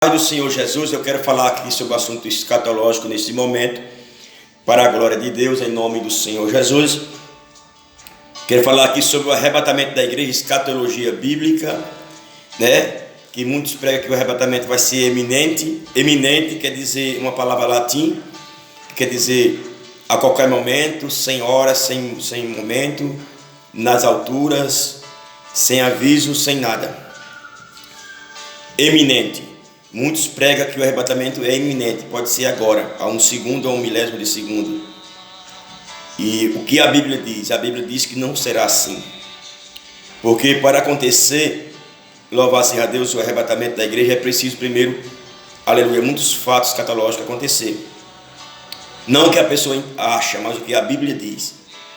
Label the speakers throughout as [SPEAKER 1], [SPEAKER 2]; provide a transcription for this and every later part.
[SPEAKER 1] Pai do Senhor Jesus, eu quero falar aqui sobre o assunto escatológico nesse momento, para a glória de Deus, em nome do Senhor Jesus. Quero falar aqui sobre o arrebatamento da igreja, escatologia bíblica, né? Que muitos pregam que o arrebatamento vai ser eminente. Eminente quer dizer uma palavra latim, quer dizer a qualquer momento, sem hora, sem momento, nas alturas, sem aviso, sem nada. Eminente. Muitos pregam que o arrebatamento é iminente, pode ser agora, a 1 segundo ou 1 milésimo de segundo. E o que a Bíblia diz? A Bíblia diz que não será assim. Porque para acontecer, louvar seja Deus, o arrebatamento da igreja, é preciso primeiro, aleluia, muitos fatos escatológicos acontecer. Não o que a pessoa acha, mas o que a Bíblia diz.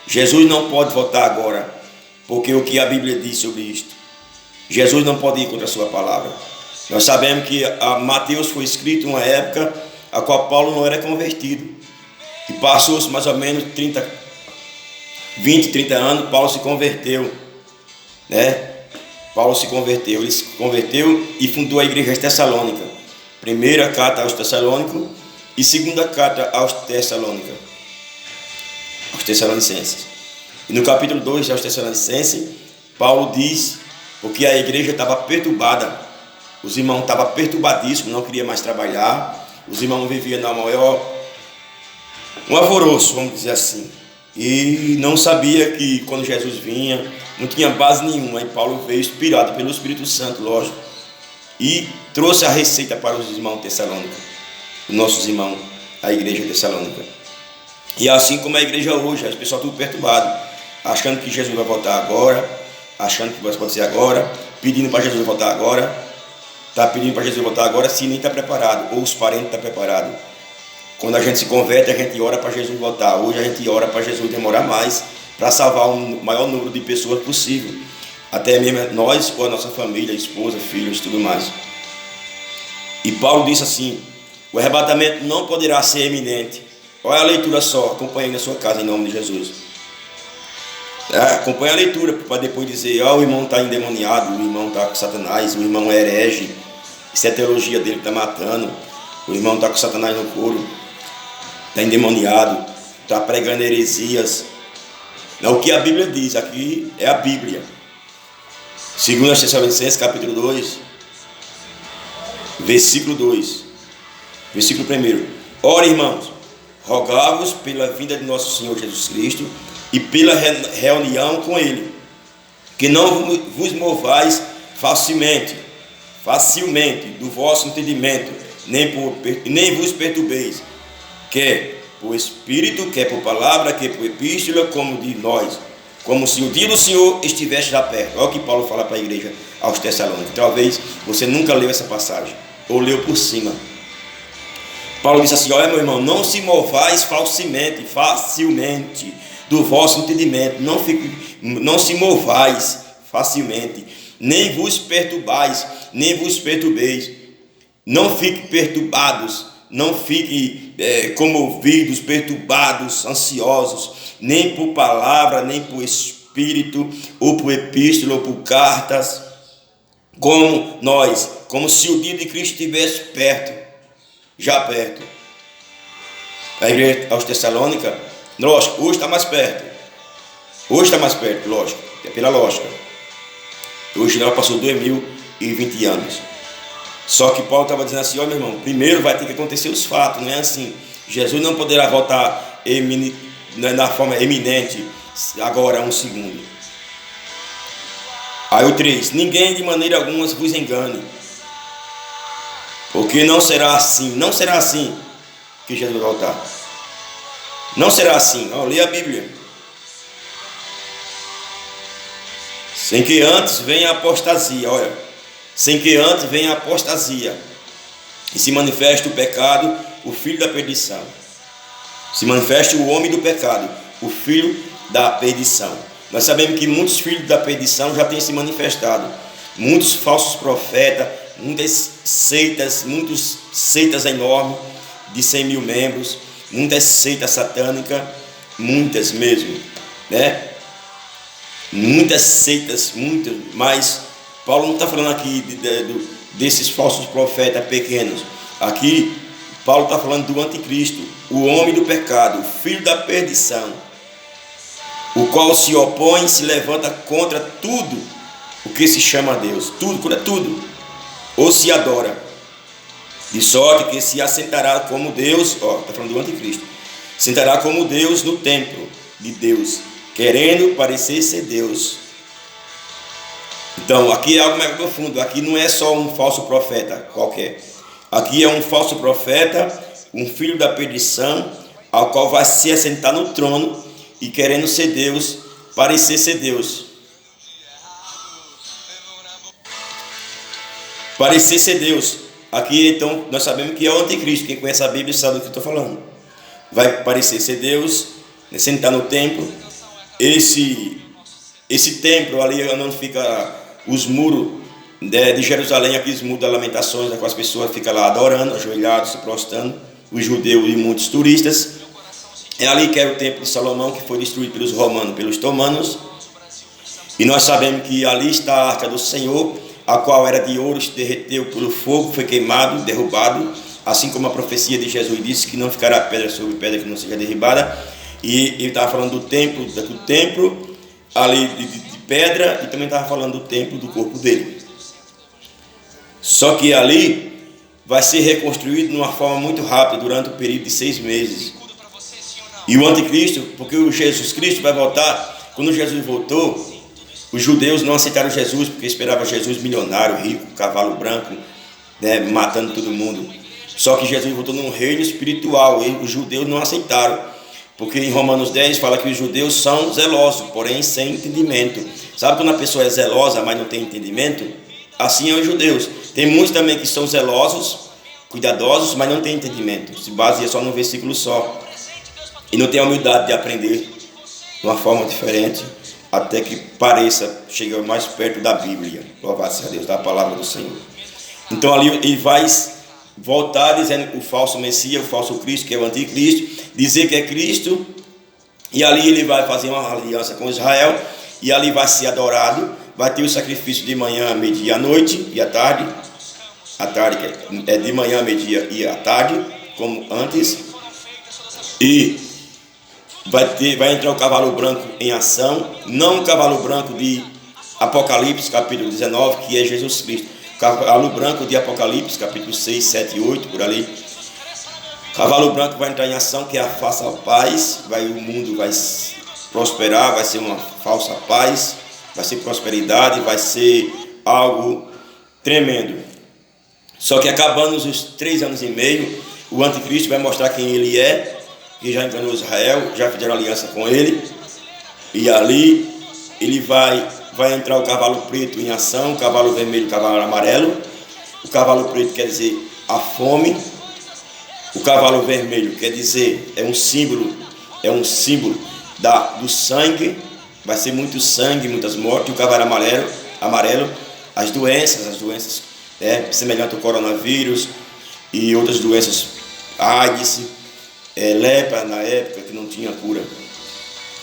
[SPEAKER 1] Jesus não pode voltar agora, porque o que a Bíblia diz sobre isto. Jesus não pode ir contra a sua palavra. Nós sabemos que Mateus foi escrito em uma época a qual Paulo não era convertido. E passou-se mais ou menos 20, 30 anos, Paulo se converteu. Né? Paulo se converteu. Ele se converteu e fundou a igreja de Tessalônica. Primeira carta aos Tessalônicos e segunda carta aos Tessalonicenses. E no capítulo 2 aos Tessalonicenses, Paulo diz porque a igreja estava perturbada. Os irmãos estavam perturbadíssimos, não queriam mais trabalhar. Os irmãos viviam na maior, um alvoroço, vamos dizer assim. E não sabia que quando Jesus vinha, não tinha base nenhuma. E Paulo veio inspirado pelo Espírito Santo, lógico. E trouxe a receita para os irmãos Tessalônica, os nossos irmãos, a igreja Tessalônica. E assim como a igreja hoje, as pessoas tudo perturbado, achando que Jesus vai voltar agora, achando que vai acontecer agora, pedindo para Jesus voltar agora. Está pedindo para Jesus voltar agora, se nem está preparado, ou os parentes estão preparados. Quando a gente se converte, a gente ora para Jesus voltar. Hoje a gente ora para Jesus demorar mais, para salvar o maior número de pessoas possível. Até mesmo nós, ou a nossa família, esposa, filhos, tudo mais. E Paulo disse assim: o arrebatamento não poderá ser eminente. Olha a leitura só, acompanhe na sua casa, em nome de Jesus. Acompanhe a leitura, para depois dizer: o irmão está endemoniado, o irmão está com Satanás, o irmão é herege. Isso é a teologia dele que está matando. O irmão está com Satanás no couro, está endemoniado, está pregando heresias. Não, o que a Bíblia diz, aqui é a Bíblia. 2 Tessalonicenses capítulo 2, versículo 2. Versículo 1. Ora, irmãos, rogai-vos pela vinda de nosso Senhor Jesus Cristo e pela reunião com Ele, que não vos movais facilmente do vosso entendimento, nem vos perturbeis, quer por Espírito, quer por palavra, quer por epístola, como de nós, como se o dia do Senhor estivesse já perto. Olha o que Paulo fala para a igreja aos Tessalônicos. Talvez você nunca leu essa passagem, ou leu por cima. Paulo disse assim: olha, meu irmão, não se movais facilmente do vosso entendimento, não se movais facilmente, nem vos perturbeis, não fiquem perturbados, não fiquem comovidos, perturbados, ansiosos, nem por palavra, nem por espírito, ou por epístola, ou por cartas, como se o dia de Cristo estivesse já perto. A igreja aos Tessalônica, lógico, hoje está mais perto. Lógico, é pela lógica. Hoje ela passou 2020 anos. Só que Paulo estava dizendo assim: ó, meu irmão, primeiro vai ter que acontecer os fatos, não é assim. Jesus não poderá voltar na forma eminente agora, 1 segundo. Aí o 3: ninguém de maneira alguma vos engane, porque não será assim que Jesus vai voltar. Não será assim. Leia a Bíblia. Sem que antes venha a apostasia. Olha, sem que antes venha a apostasia e se manifeste o pecado, o filho da perdição. Se manifeste o homem do pecado, o filho da perdição. Nós sabemos que muitos filhos da perdição já têm se manifestado. Muitos falsos profetas, muitas seitas enormes de 100 mil membros, muitas seitas satânicas, muitas mesmo, né? Muitas seitas, mas Paulo não está falando aqui desses falsos profetas pequenos. Aqui, Paulo está falando do anticristo, o homem do pecado, o filho da perdição, o qual se opõe, se levanta contra tudo o que se chama Deus, tudo, contra tudo, ou se adora, de sorte que se assentará como Deus, está falando do anticristo, sentará como Deus no templo de Deus, querendo parecer ser Deus. Então, aqui é algo mais profundo. Aqui não é só um falso profeta qualquer. Aqui é um falso profeta, um filho da perdição, ao qual vai se assentar no trono e querendo ser Deus, parecer ser Deus. Parecer ser Deus. Aqui, então, nós sabemos que é o anticristo. Quem conhece a Bíblia sabe do que eu estou falando. Vai parecer ser Deus, sentar no templo. Esse templo ali, onde fica os muros de Jerusalém, aqueles muros das lamentações, com as pessoas ficam lá adorando, ajoelhados, se prostrando, os judeus e muitos turistas. É ali que era o templo de Salomão, que foi destruído pelos romanos, pelos otomanos. E nós sabemos que ali está a arca do Senhor, a qual era de ouro, se derreteu pelo fogo, foi queimado, derrubado, assim como a profecia de Jesus disse que não ficará pedra sobre pedra que não seja derribada. E ele estava falando do templo ali de pedra, e também estava falando do templo do corpo dele. Só que ali vai ser reconstruído de uma forma muito rápida, durante o período de 6 meses. E o anticristo, porque o Jesus Cristo vai voltar. Quando Jesus voltou, os judeus não aceitaram Jesus, porque esperavam Jesus milionário, rico, cavalo branco, né, matando todo mundo. Só que Jesus voltou num reino espiritual, e os judeus não aceitaram, porque em Romanos 10 fala que os judeus são zelosos, porém sem entendimento. Sabe quando a pessoa é zelosa, mas não tem entendimento? Assim é os judeus. Tem muitos também que são zelosos, cuidadosos, mas não tem entendimento. Se baseia só num versículo só. E não tem a humildade de aprender de uma forma diferente, até que pareça, chegar mais perto da Bíblia. Louvado seja Deus, da palavra do Senhor. Então ali ele vai voltar dizendo o falso Messias, o falso Cristo, que é o anticristo, dizer que é Cristo, e ali ele vai fazer uma aliança com Israel, e ali vai ser adorado, vai ter o sacrifício de manhã, meio-dia, à noite e à tarde, que é de manhã, meio-dia e à tarde, como antes, e vai entrar o cavalo branco em ação, não o cavalo branco de Apocalipse, capítulo 19, que é Jesus Cristo, o cavalo branco de Apocalipse, capítulo 6, 7 e 8, por ali. Cavalo branco vai entrar em ação, que é a falsa paz, o mundo vai prosperar, vai ser uma falsa paz, vai ser prosperidade, vai ser algo tremendo. Só que acabando os 3 anos e meio, o anticristo vai mostrar quem ele é, que já enganou Israel, já fizeram aliança com ele, e ali ele vai entrar o cavalo preto em ação, o cavalo vermelho, o cavalo amarelo. O cavalo preto quer dizer a fome, o cavalo vermelho quer dizer, é um símbolo do sangue, vai ser muito sangue, muitas mortes. E o cavalo amarelo, as doenças, semelhante ao coronavírus e outras doenças, AIDS, lepra na época que não tinha cura.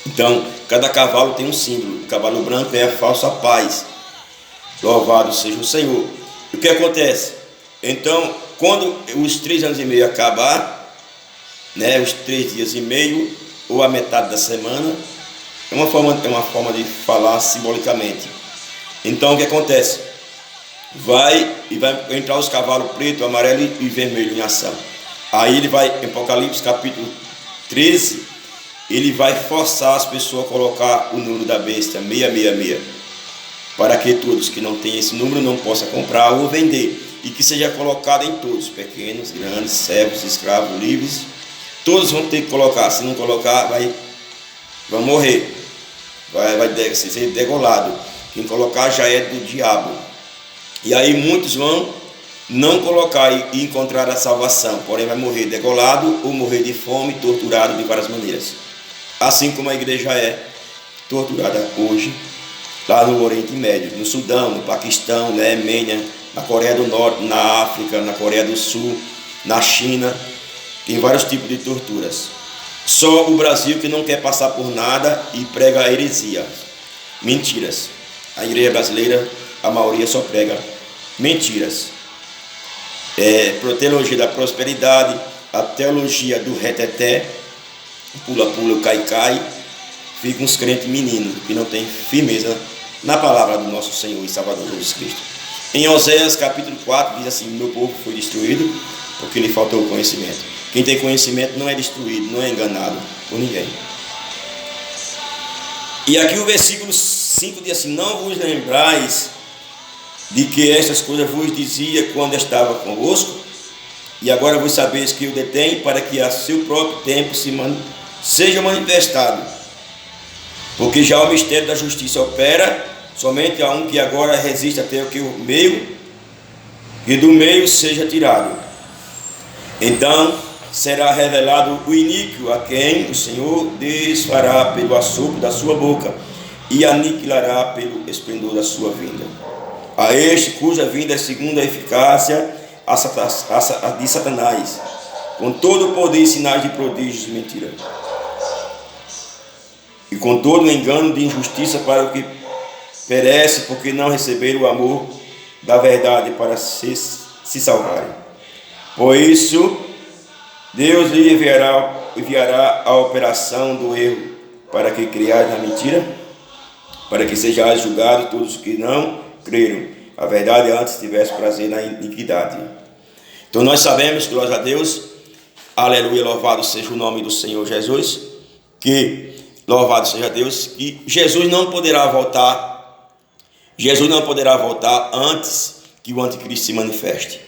[SPEAKER 1] Então, cada cavalo tem um símbolo. O cavalo branco é a falsa paz. Louvado seja o Senhor. E o que acontece? Então, quando os 3 anos e meio acabar, os 3 dias e meio, ou a metade da semana, é uma forma de falar simbolicamente. Então, o que acontece? Vai entrar os cavalos preto, amarelo e vermelho em ação. Aí ele vai, em Apocalipse capítulo 13, ele vai forçar as pessoas a colocar o número da besta, 666, para que todos que não têm esse número não possam comprar ou vender, e que seja colocado em todos, pequenos, grandes, servos, escravos, livres. Todos vão ter que colocar. Se não colocar, vai morrer, vai ser degolado. Quem colocar já é do diabo. E aí muitos vão não colocar e encontrar a salvação, porém vai morrer degolado ou morrer de fome, torturado de várias maneiras. Assim como a igreja é torturada hoje, lá no Oriente Médio, no Sudão, no Paquistão, na Iêmen, na Coreia do Norte, na África, na Coreia do Sul, na China, tem vários tipos de torturas. Só o Brasil que não quer passar por nada e prega heresia, mentiras. A igreja brasileira, a maioria só prega mentiras. teologia da prosperidade, a teologia do reteté, pula-pula, cai-cai. Fica uns crentes meninos que não tem firmeza na palavra do nosso Senhor e Salvador Jesus Cristo. Em Oséias capítulo 4 diz assim: meu povo foi destruído porque lhe faltou conhecimento. Quem tem conhecimento não é destruído, não é enganado por ninguém. E aqui o versículo 5 diz assim: não vos lembrais de que estas coisas vos dizia quando estava convosco, e agora vos sabeis que o detém, para que a seu próprio tempo seja manifestado. Porque já o mistério da justiça opera, somente a um que agora resiste até que o meio, que do meio seja tirado. Então será revelado o iníquo, a quem o Senhor desfará pelo assopro da sua boca e aniquilará pelo esplendor da sua vinda. A este cuja vinda é segundo a eficácia de Satanás, com todo o poder e sinais de prodígios e mentira, e com todo o engano de injustiça para o que perece, porque não receberam o amor da verdade para se salvarem. Por isso, Deus lhe enviará a operação do erro, para que criais na mentira, para que sejais julgados todos os que não creram. A verdade antes tivesse prazer na iniquidade. Então nós sabemos, glória a Deus, aleluia, louvado seja o nome do Senhor Jesus, louvado seja Deus, que Jesus não poderá voltar antes que o anticristo se manifeste.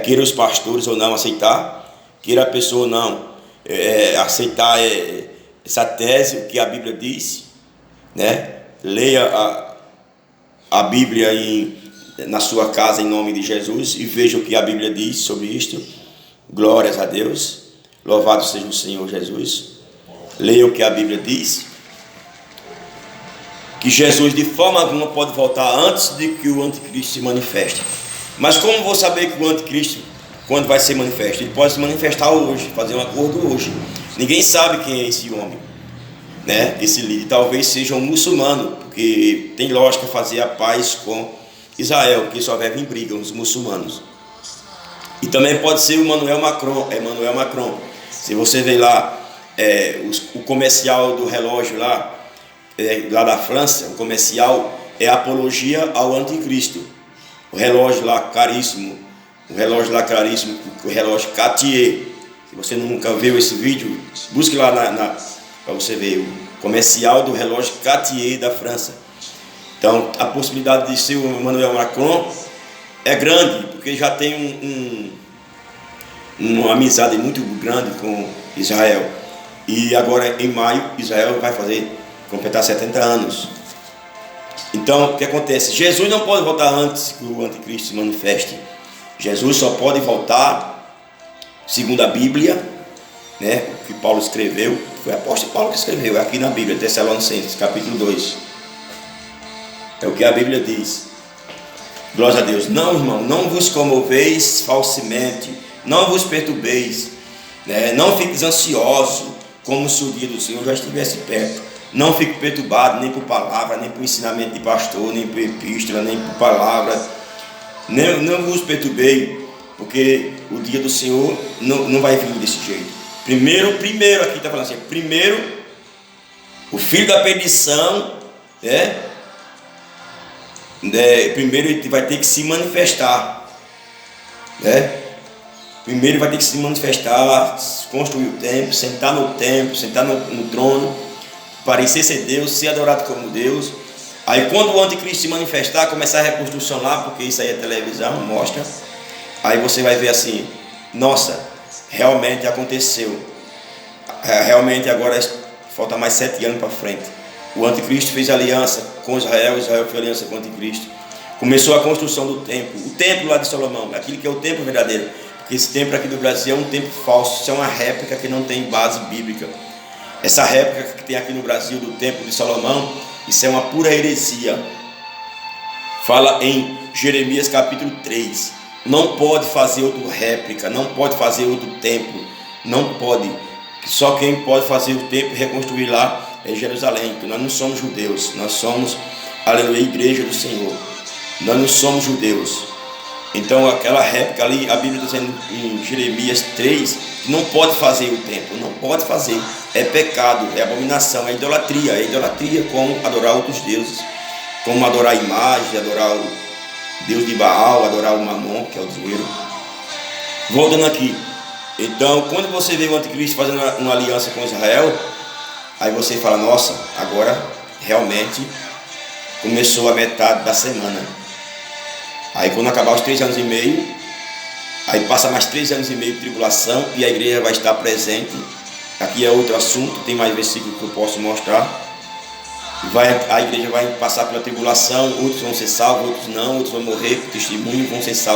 [SPEAKER 1] Queira os pastores ou não aceitar, queira a pessoa ou não aceitar essa tese, o que a Bíblia diz, leia a Bíblia na sua casa em nome de Jesus e veja o que a Bíblia diz sobre isto. Glórias a Deus, louvado seja o Senhor Jesus. Leia o que a Bíblia diz, que Jesus de forma alguma pode voltar antes de que o anticristo se manifeste. Mas como vou saber que o anticristo, quando vai ser manifesto? Ele pode se manifestar hoje, fazer um acordo hoje. Ninguém sabe quem é esse homem, esse líder. Talvez seja um muçulmano, porque tem lógica fazer a paz com Israel, porque só vai vir briga os muçulmanos. E também pode ser o Emmanuel Macron. Se você ver lá o comercial do relógio lá da França, o comercial é apologia ao anticristo. O relógio lá caríssimo, o relógio Cartier. Se você nunca viu esse vídeo, busque lá para você ver o comercial do relógio Cartier da França. Então a possibilidade de ser o Emmanuel Macron é grande, porque já tem uma amizade muito grande com Israel. E agora em maio Israel vai completar 70 anos. Então o que acontece? Jesus não pode voltar antes que o anticristo se manifeste. Jesus só pode voltar segundo a Bíblia, o que Paulo escreveu. Foi o apóstolo Paulo que escreveu, é aqui na Bíblia, Tessalonicenses capítulo 2. É o que a Bíblia diz. Glória a Deus. Não, irmão, não vos comoveis falsamente, não vos perturbeis, não fiqueis ansiosos, como se o dia do Senhor já estivesse perto. Não fique perturbado, nem por palavra, nem por ensinamento de pastor, nem por epístola, nem por palavra. Não vos perturbei, porque o dia do Senhor não vai vir desse jeito. Primeiro, aqui está falando assim, primeiro, o filho da perdição, primeiro ele vai ter que se manifestar, Primeiro vai ter que se manifestar, construir o templo, sentar no trono, parecer ser Deus, ser adorado como Deus. Aí quando o anticristo se manifestar, começar a reconstrução lá, porque isso aí é televisão, mostra. Aí você vai ver assim, nossa, realmente aconteceu. Realmente agora falta mais 7 anos para frente. O anticristo fez aliança com Israel, Israel fez aliança com o anticristo. Começou a construção do templo, o templo lá de Salomão, aquilo que é o templo verdadeiro. Porque esse templo aqui do Brasil é um templo falso, isso é uma réplica que não tem base bíblica. Essa réplica que tem aqui no Brasil do templo de Salomão, isso é uma pura heresia. Fala em Jeremias capítulo 3. Não pode fazer outra réplica, não pode fazer outro templo, não pode. Só quem pode fazer o templo e reconstruir lá é Jerusalém, porque nós não somos judeus, nós somos, aleluia, igreja do Senhor. Nós não somos judeus. Então aquela réplica ali, a Bíblia está dizendo em Jeremias 3, que não pode fazer o templo, não pode fazer. É pecado, é abominação, é idolatria. É idolatria como adorar outros deuses, como adorar a imagem, adorar o Deus de Baal, adorar o Mamon, que é o dinheiro. Voltando aqui. Então, quando você vê o anticristo fazendo uma aliança com Israel, aí você fala, nossa, agora realmente começou a metade da semana. Aí quando acabar os 3 anos e meio, aí passa mais 3 anos e meio de tribulação e a igreja vai estar presente. Aqui é outro assunto, tem mais versículos que eu posso mostrar. A igreja vai passar pela tribulação, outros vão ser salvos, outros não, outros vão morrer por testemunho, vão ser salvos.